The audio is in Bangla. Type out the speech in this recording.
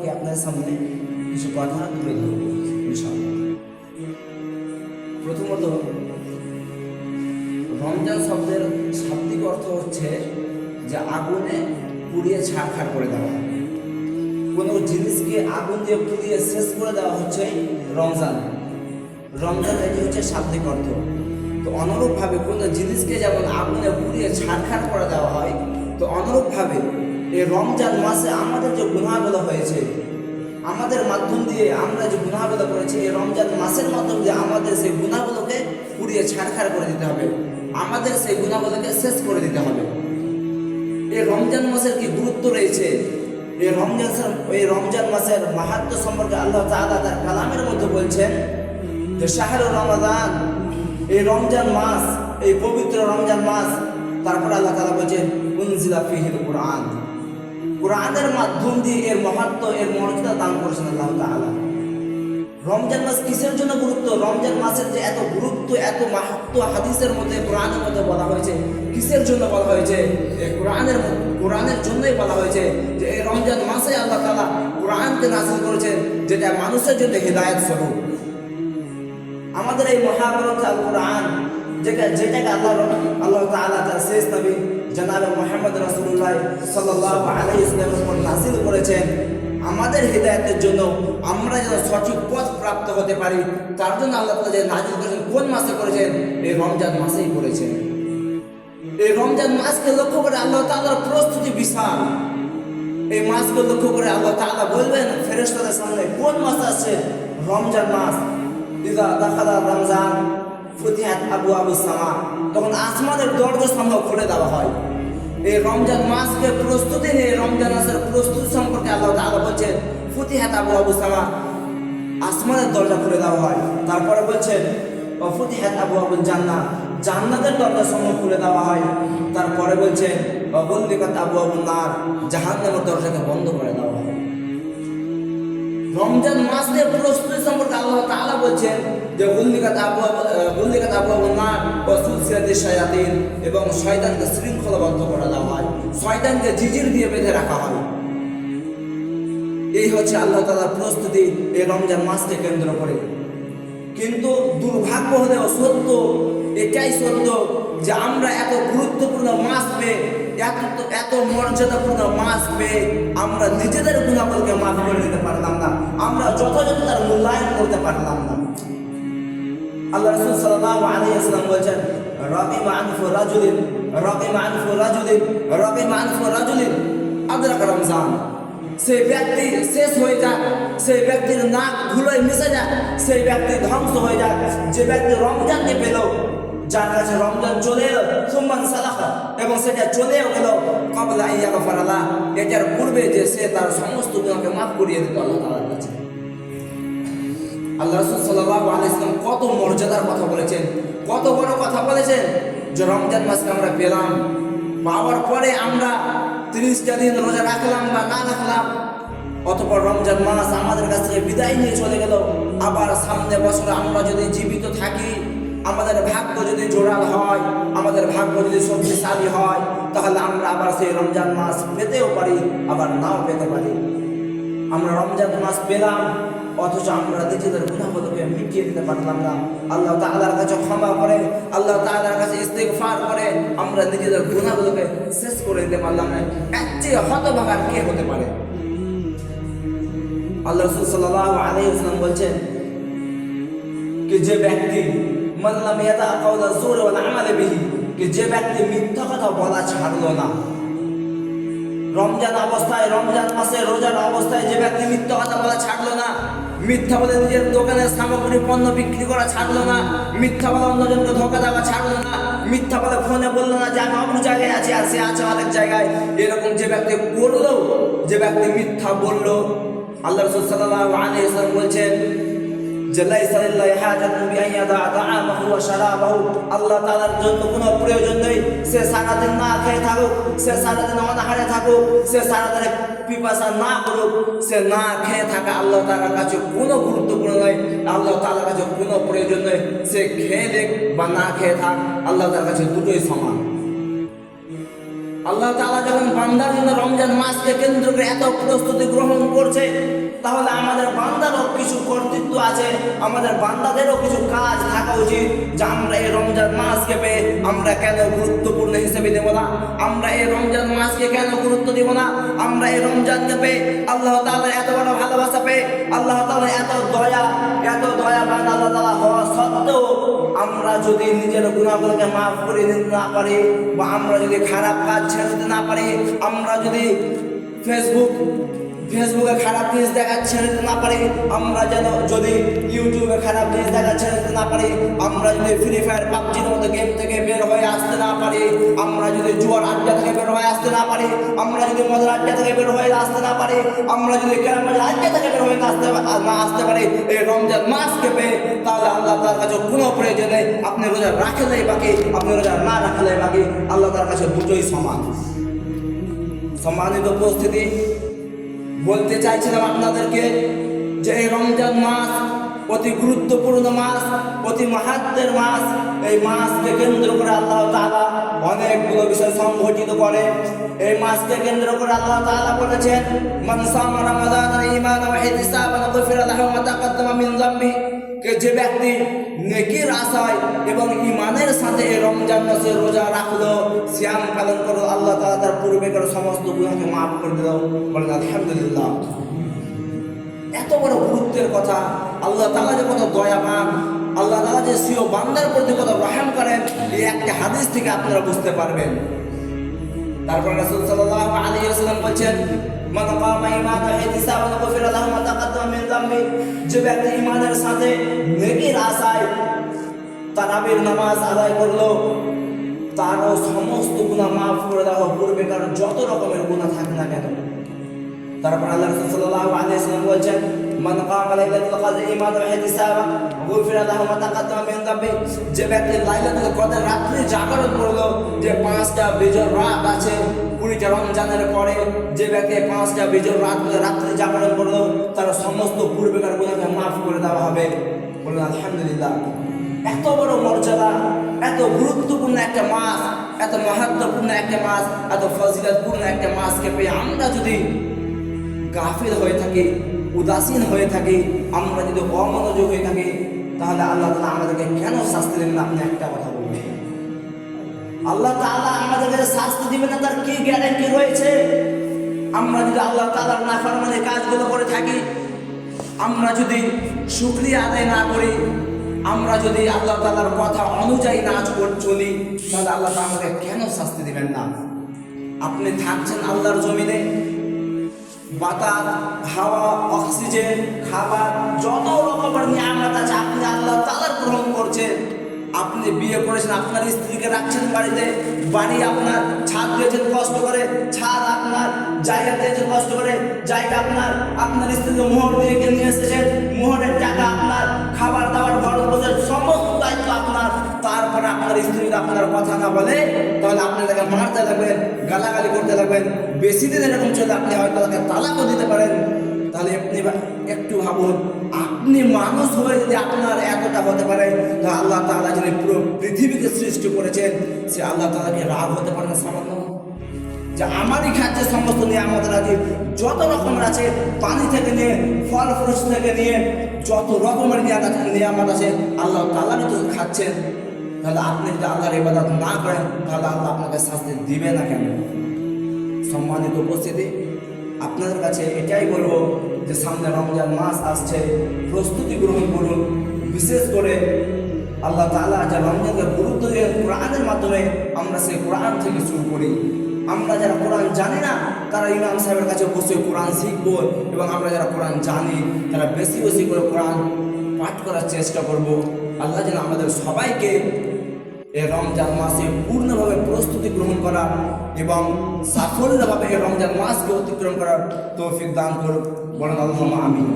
সম্পর্কে আপনার সামনে কিছু কথা তুলে ধরব ইনশাআল্লাহ। প্রথমত, রমজান শব্দের শাব্দিক অর্থ হচ্ছে যে আগুনে পুড়িয়ে ছাড়খাড় করে দেওয়া। কোনো জিনিসকে আগুন দিয়ে পুড়িয়ে শেষ করে দেওয়া হচ্ছে রমজান। রমজান এটি হচ্ছে শাব্দিক অর্থ। তো অনুরূপভাবে কোনো জিনিসকে যেমন আগুনে পুড়িয়ে ছাড়খাড় করে দেওয়া হয়, তো অনুরূপভাবে এই রমজান মাসে আমাদের যে গুনাহগুলো হয়েছে, আমাদের মাধ্যম দিয়ে আমরা যে গুনাহগুলো করেছি, এই রমজান মাসের মাধ্যম দিয়ে আমাদের সেই গুনাহগুলোকে পুড়িয়ে ছাড়খাড় করে দিতে হবে, আমাদের সেই গুনাহগুলোকে শেষ করে দিতে হবে। এই রমজান মাসের কি গুরুত্ব রয়েছে, এই রমজান মাসের মাহাত্ম্য সম্পর্কে আল্লাহ তাআলা তার কালামের মধ্যে বলছেন যে শাহরুর রমাদান, এই রমজান মাস, এই পবিত্র রমজান মাস। তারপর আল্লাহ তাআলা বলছেন উনজিলা ফীহিল কুরআন, কুরআনের মাধ্যম দিয়ে এর মাহাত্ম্য, এর মর্যাদা দান করেছেন আল্লাহ তাআলা। রমজান মাস কিসের জন্য গুরুত্ব? রমজান মাসের যে এত গুরুত্ব, এত মাহাত্ম্য হাদিসের মধ্যে, কোরআনের মধ্যে বলা হয়েছে, কিসের জন্য বলা হয়েছে? এই কোরআনের জন্যই বলা হয়েছে যে এই রমজান মাসে আল্লাহ তাআলা কোরআনকে নাযিল করেছেন, যেটা মানুষের জন্য হিদায়াত স্বরূপ। আমাদের এই মহাগ্রন্থ আল কোরআন, যেটাকে আল্লাহ তাআলা তার শেষ নবী জনাবে মুহাম্মদ রাসূলুল্লাহ সাল্লাল্লাহু আলাইহি ওয়াসাল্লামের উপর নাযিল করেছেন আমাদের হিদায়াতের জন্য, আমরা যেন সঠিক পথ প্রাপ্ত হতে পারি, তার জন্য আল্লাহ তাআলা যে নাযিল করেছেন, কোন মাসে করেছেন? এই রমজান মাসেই করেছেন। এই রমজান মাসকে লক্ষ্য করে আল্লাহ তাআলার প্রস্তুতি বিশাল। এই মাসকে লক্ষ্য করে আল্লাহ তাআলা বলবেন ফেরেশতাদের সামনে, কোন মাস আছে? রমজান মাস। ইযা দাখালা রমজান ফুতিহাত আবওয়াবুস সামা, তখন আসমানের দরজা-সমূহ খুলে দেওয়া হয়। এই রমজান মাসকে প্রস্তুতি নিয়ে, রমজান মাসের প্রস্তুতি সম্পর্কে আল্লাহ তাআলা বলছেন ফুতিহাত আবওয়াবুস সামা, আসমানের দরজা খুলে দেওয়া হয়। তারপরে বলছেন ফুতিহাত আবওয়াবুল জান্নাহ, জান্নাতের দরজা-সমূহ খুলে দেওয়া হয়। তারপরে বলছেন ওয়াগুল্লিকাত আবওয়াবুন নার, জাহান্নামের দরজাকে বন্ধ করে দেওয়া হয়। রমজান মাসের প্রস্তুতি সম্পর্কে আল্লাহ তাআলা বলছেন যে গুল্লিকাত আবওয়াবুন নার ওয়া সুলসিলাতিশ শায়াতিন, এবং শয়তানকে শৃঙ্খলাবদ্ধ করে দেওয়া হয়, শয়তানকে জিজির দিয়ে বেঁধে রাখা হয়। এই হচ্ছে আল্লাহ তাআলার প্রস্তুতি এই রমজান মাসকে কেন্দ্র করে। কিন্তু দুর্ভাগ্য হলেও সত্য, এটাই সত্য যে আমরা এত গুরুত্বপূর্ণ মাস পেয়ে, এত মর্যাদাপূর্ণ মাস পেয়ে আমরা নিজেদের গুনাহগুলোকে মাফ করে দিতে পারলাম না, আমরা যথাযথ তার মূল্যায়ন করতে পারলাম না। আল্লাহ রাসূল সাল্লাল্লাহু আলাইহি ওয়াসাল্লাম বলেছেন রাগিমা আনফু রাজুলিন আদরাকা রমজান, সেই ব্যক্তি শেষ হয়ে যাক, সেই ব্যক্তির নাক ধুলোয় মিশে যাক, সেই ব্যক্তি ধ্বংস হয়ে যাক যে ব্যক্তি রমজানকে পেল, যার কাছে রমজান চলে এলো সুম্মান সালাহা, এবং সেটা চলেও গেল ক্বাবলা আন ইয়াগফিরা লাহ, এটার পূর্বে যে সে তার সমস্ত গুনাহকে মাফ করিয়ে দিত আল্লাহ তাআলার কাছে। আল্লাহ রাসূল সাল্লাল্লাহু আলাইহি ওয়াসাল্লাম কত মর্যাদার কথা বলেছেন, কত বড় কথা বলেছেন যে রমজান মাসকে আমরা পেলাম, পাওয়ার পরে আমরা 30টা দিন রোজা রাখলাম বা না রাখলাম, অতঃপর রমজান মাস আমাদের কাছ থেকে বিদায় নিয়ে চলে গেল। আবার সামনে বছর আমরা যদি জীবিত থাকি, আমাদের ভাগ্য যদি জোরাল হয়, আমাদের ভাগ্য যদি শক্তিশালী হয়, তাহলে আমরা আবার সেই রমজান মাস পেতেও পারি, আবার নাও পেতে পারি। আমরা রমজান মাস পেলাম, অথচ আমরা নিজেদের গুনাহগুলোকে মিটিয়ে দিতে পারলাম না। আল্লাহ তাআলার কাছে ক্ষমা করে, আল্লাহ তাআলার কাছে ইস্তিগফার করে আমরা নিজেদের গুনাহগুলোকে শেষ করে দিতে পারলাম না। এর চেয়ে হতভাগা কে হতে পারে? আল্লাহ রাসূল সাল্লাল্লাহু আলাইহি ওয়াসাল্লাম বলছেন कि যে ব্যক্তি মান লাম ইয়াদা কাওলা যুর ওয়াল আমাল বিহি, कि যে ব্যক্তি মিথ্যা কথা বলা ছাড়লো না, রমজান অবস্থায়, রমজান মাসে রোজার অবস্থায় যে ব্যক্তি মিথ্যা কথা বলা ছাড়লো না, মিথ্যা বলে নিজের দোকানের সামগ্রী পণ্য বিক্রি করা ছাড়লো না, মিথ্যা বলে অন্যজনকে ধোঁকা দেওয়া ছাড়লো না, মিথ্যা বলে ফোনে বললো না যে আমি অমুক জায়গায় আছি আর সে আছে আরেক জায়গায়, এরকম যে ব্যক্তি করলো, যে ব্যক্তি মিথ্যা বললো, আল্লাহ রাসূল সাল্লাল্লাহু আলাইহি ওয়াসাল্লাম বলছেন যে লাইসা লিল্লাহি হাজাতুন বিআন ইয়াদা'a তা'আমাহু ওয়া শারাবাহু, আল্লাহ তাআলার জন্য কোনো প্রয়োজন নেই সে সারাদিন না খেয়ে থাকুক, সে সারাদিন অনাহারে থাকুক, সে সারাদিন পিপাসা না করুক, সে না খেয়ে থাকা আল্লাহ তাআলার কাছে কোনো গুরুত্বপূর্ণ নয়, আল্লাহ তাআলার কাছে কোনো প্রয়োজন নেই, সে খেয়ে দেখ বা না খেয়ে থাক, আল্লাহ তাআলার কাছে দুটোই সমান। আল্লাহ তাআলা যখন বান্দার জন্য রমজান মাসকে কেন্দ্র করে এত প্রস্তুতি গ্রহণ করছে, তাহলে আমাদের বান্দারও কিছু কর্তৃত্ব আছে, আমাদের বান্দাদেরও কিছু কাজ থাকা উচিত, যে আমরা এই রমজান মাসকে পেয়ে আমরা কেন গুরুত্বপূর্ণ হিসেবে দেব না, আমরা এই রমজান মাসকে কেন গুরুত্ব দেব না, আমরা এই রমজানকে পেয়ে আল্লাহ তাআলার এত বড় ভালোবাসা পেয়ে আল্লাহ তাআলা এত দয়াবান আল্লাহ তাআলা হওয়া সত্ত্বেও আমরা যদি নিজের গুনাহগুলোকে মাফ করে দিতে না পারি, বা আমরা যদি খারাপ কাজ ছেড়ে দিতে না পারি, আমরা যদি ফেসবুকে খারাপ জিনিস দেখা ছেড়ে দিতে না পারি, আমরা যেন যদি ইউটিউবে খারাপ জিনিস দেখা ছেড়ে দিতে না পারি, আমরা যদি ফ্রি ফায়ার পাবজির মতো গেম থেকে বের হয়ে আসতে না পারি, আমরা যদি জুয়ার আড্ডা থেকে বের হয়ে আসতে না পারি, আমরা যদি মদের আড্ডা থেকে বের হয়ে আসতে না পারি, আমরা যদি গ্রামের আড্ডা থেকে বের হয়ে না আসতে পারি এই রমজান মাসকে পেয়ে, তাহলে আল্লাহ তার কাছে কোনো প্রয়োজন নেই। আপনি রোজা রাখলেই বাকি, আপনি রোজা না রাখলেই বাকি, আল্লাহ তার কাছে দুটোই সমান। সম্মানিত উপস্থিতি, বলতে চাইছিলাম আপনাদেরকে যে এই রমজান মাস অতি গুরুত্বপূর্ণ মাস, অতি মাহাত্ম্যের মাস। এই মাসকে কেন্দ্র করে আল্লাহ তাআলা অনেকগুলো বিষয় সংঘটিত করে। এই মাসকে কেন্দ্র করে আল্লাহ তাআলা বলেছেন, মান সামা রমাদান ঈমানান ওয়া ইহতিসাবান গুফিরা লাহু মা তাকাদ্দামা মিন যামবি, যে ব্যক্তি নেকির আশায় এবং ঈমানের সাথে এই রমজান মাসে রোজা রাখলো, সিয়াম পালন করলো, আল্লাহ তাআলা তার পূর্বেকার সমস্ত গুনাহকে মাফ করে দিল। বলেন আলহামদুলিল্লাহ। এত বড় গুরুত্বের কথা, আল্লাহ তাআলা যে কত দয়াবান, আল্লাহ তাআলা যে স্বীয় বান্দার প্রতি কত রহম করেন, এই একটা হাদিস থেকে আপনারা বুঝতে পারবেন। তারপর রাসূল সাল্লাল্লাহু আলাইহি ওয়াসাল্লাম বলেন, মান কামা ঈমানান ওয়া ইহতিসাবান গুফিরা লাহু মা তাকাদ্দামা মিন যামবি, যে ব্যক্তি ঈমানের সাথে নেকির আশায় তারাবির নামাজ আদায় করলো, তারও সমস্ত গুনাহ মাফ করে দেওয়া, পূর্বেকার যত রকমের গুনাহ থাকে না কেন। তারপর আল্লাহ রাসূল সাল্লাল্লাহু আলাইহি ওয়াসাল্লাম বলেন, মান কামা লাইলাতুল কদর ঈমানান ওয়া ইহতিসাবান গুফিরা লাহু মা তাকাদ্দামা মিন যামবি, যে ব্যক্তি লাইলাতুল কদর রাতে জাগরণ করলো, যে 5টা বিজয় রাত আছে 20টা রমজানের পরে, যে ব্যক্তি 5টা বিজয় রাতে জাগরণ করলো, তার সমস্ত পূর্বেকার গুনাহকে মাফ করে দেওয়া হবে। বলুন আলহামদুলিল্লাহ। এত বড় মর্যাদা, এত গুরুত্বপূর্ণ একটা মাস, এত মাহাত্ম্যপূর্ণ একটা মাস, এত ফজিলতপূর্ণ একটা মাসকে পেয়ে আমরা যদি গাফিল হয়ে থাকি, উদাসীন হয়ে থাকি, আমরা যদি অমনোযোগ হয়ে থাকি, তাহলে আল্লাহ তাআলা আমাদেরকে কেন শাস্তি দেবেন? আপনি একটা কথা বলবেন, আল্লাহ তাআলা আমাদেরকে শাস্তি দিবেন না তার কি গ্যারান্টি রয়েছে? আমরা যদি আল্লাহ তাআলার নাফরমানি কাজগুলো করে থাকি, আমরা যদি শুকরিয়া আদায় না করি, আমরা যদি আল্লাহ তাআলার কথা অনুযায়ী না চলি, তাহলে আল্লাহ তাআলা আমাকে কেন শাস্তি দিবেন না? আপনি থাকছেন আল্লাহর জমিনে, বাতাস, হাওয়া, অক্সিজেন, খাবার, যত রকমের নিয়ামত আছে আপনি আল্লাহ তাআলার গ্রহণ করছেন। আপনি বিয়ে করেছেন, আপনার স্ত্রীকে রাখছেন বাড়িতে, বাড়ি আপনার, ছাদ দিয়েছেন কষ্ট করে, ছাদ আপনার, জায়গা দিয়েছেন কষ্ট করে, জায়গা আপনার স্ত্রীকে মোহর দিয়ে নিয়ে এসেছেন, মোহরের টাকা আপনার, খাবার দাবার খরচ বছর সমস্ত দায়িত্ব আপনার। তারপরে আপনার স্ত্রী আপনার কথা না বলে, তাহলে আপনি তাকে মারতে লাগবেন, গালাগালি করতে লাগবেন। বেশি দিন এরকম চলে আপনি হয়তো তাকে তালাকও দিতে পারেন। তাহলে আপনি একটু ভাবুন, আপনি মানুষ হয়ে যদি আপনার এতটা হতে পারে, তাহলে আল্লাহ তাআলা যিনি পুরো পৃথিবীকে সৃষ্টি করেছেন, সে আল্লাহ তাআলাকে রাগ হতে পারে না সামান্য? যে আমারই খাচ্ছে সমস্ত নিয়ামত রাজি, যত রকমের আছে, পানি থেকে নিয়ে ফল ফ্রুট থেকে নিয়ে যত রকমের নিয়ামত আছে আল্লাহ তাআলারই তো খাচ্ছেন। তাহলে আপনি যদি আল্লাহর ইবাদত না করেন, তাহলে আল্লাহ আপনাকে শাস্তি দিবে না কেন? সম্মানিত উপস্থিতি, আপনাদের কাছে এটাই বলবো যে সামনে রমজান মাস আসছে, প্রস্তুতি গ্রহণ করুন। বিশেষ করে আল্লাহ তাআলা যে রমজানকে গুরুত্ব দিয়ে কোরআনের মাধ্যমে আমরা সেই কোরআন থেকে শুরু করি। আমরা যারা কোরআন জানি না, তারা ইমাম সাহেবের কাছে বসে কোরআন শিখবো, এবং আমরা যারা কোরআন জানি তারা বেশি বেশি করে কোরআন পাঠ করার চেষ্টা করব। আল্লাহ যেন আমাদের সবাইকে এই রমজান মাসে পূর্ণভাবে প্রস্তুতি গ্রহণ করা এবং সাফল্যভাবে এই রমজান মাসকে অতিক্রম করার তৌফিক দান করুন। বলেন আল্লাহুম্মা আমিন।